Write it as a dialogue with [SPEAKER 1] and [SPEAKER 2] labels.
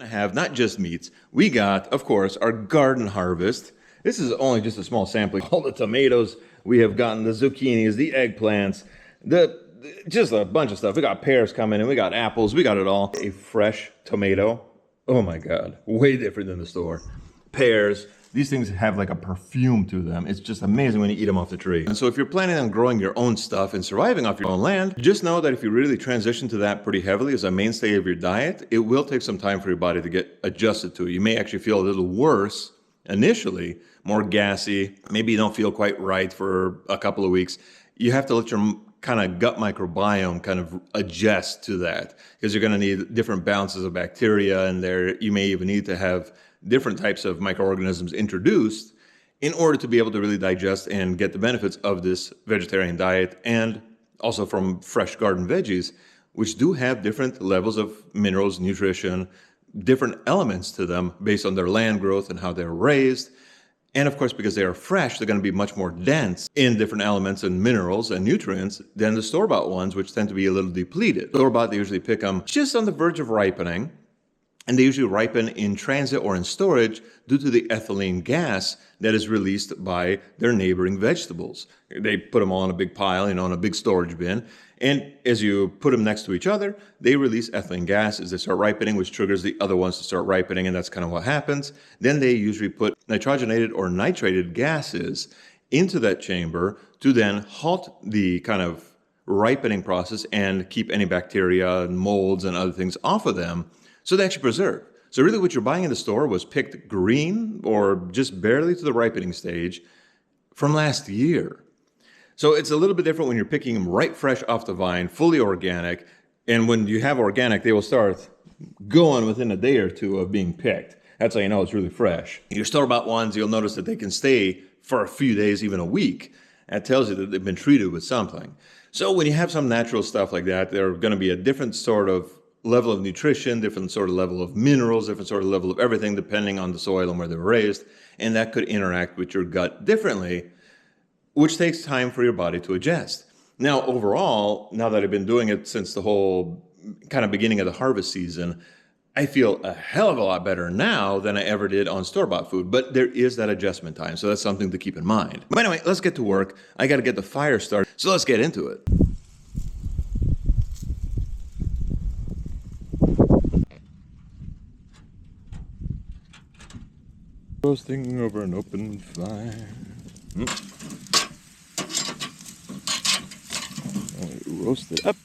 [SPEAKER 1] have not just meats. We got, of course, our garden harvest. This is only just a small sampling. All the tomatoes, we have gotten the zucchinis, the eggplants, just a bunch of stuff. We got pears coming and we got apples, we got it all. A fresh tomato, oh my God, way different than the store. Pears, these things have like a perfume to them. It's just amazing when you eat them off the tree. And so if you're planning on growing your own stuff and surviving off your own land, just know that if you really transition to that pretty heavily as a mainstay of your diet, it will take some time for your body to get adjusted to it. You may actually feel a little worse initially, more gassy, maybe you don't feel quite right for a couple of weeks. You have to let your kind of gut microbiome kind of adjust to that, because you're going to need different balances of bacteria, and there you may even need to have different types of microorganisms introduced in order to be able to really digest and get the benefits of this vegetarian diet, and also from fresh garden veggies, which do have different levels of minerals, nutrition, different elements to them based on their land growth and how they're raised. And of course, because they are fresh, they're going to be much more dense in different elements and minerals and nutrients than the store-bought ones, which tend to be a little depleted. Store-bought, they usually pick them just on the verge of ripening, and they usually ripen in transit or in storage due to the ethylene gas that is released by their neighboring vegetables. They put them all in a big pile, in a big storage bin. And as you put them next to each other, they release ethylene gas as they start ripening, which triggers the other ones to start ripening, and that's kind of what happens. Then they usually put nitrogenated or nitrated gases into that chamber to then halt the kind of ripening process and keep any bacteria and molds and other things off of them, so they actually preserve. So really what you're buying in the store was picked green or just barely to the ripening stage from last year. So it's a little bit different when you're picking them right fresh off the vine, fully organic. And when you have organic, they will start going within a day or two of being picked. That's how you know it's really fresh. Your store-bought ones, you'll notice that they can stay for a few days, even a week. That tells you that they've been treated with something. So when you have some natural stuff like that, they're going to be a different sort of level of nutrition, different sort of level of minerals, different sort of level of everything, depending on the soil and where they were raised. And that could interact with your gut differently, which takes time for your body to adjust. Now, overall, now that I've been doing it since the whole kind of beginning of the harvest season, I feel a hell of a lot better now than I ever did on store-bought food. But there is that adjustment time, so that's something to keep in mind. But anyway, let's get to work. I got to get the fire started, so let's get into it. Roasting over an open fire. Roast it up.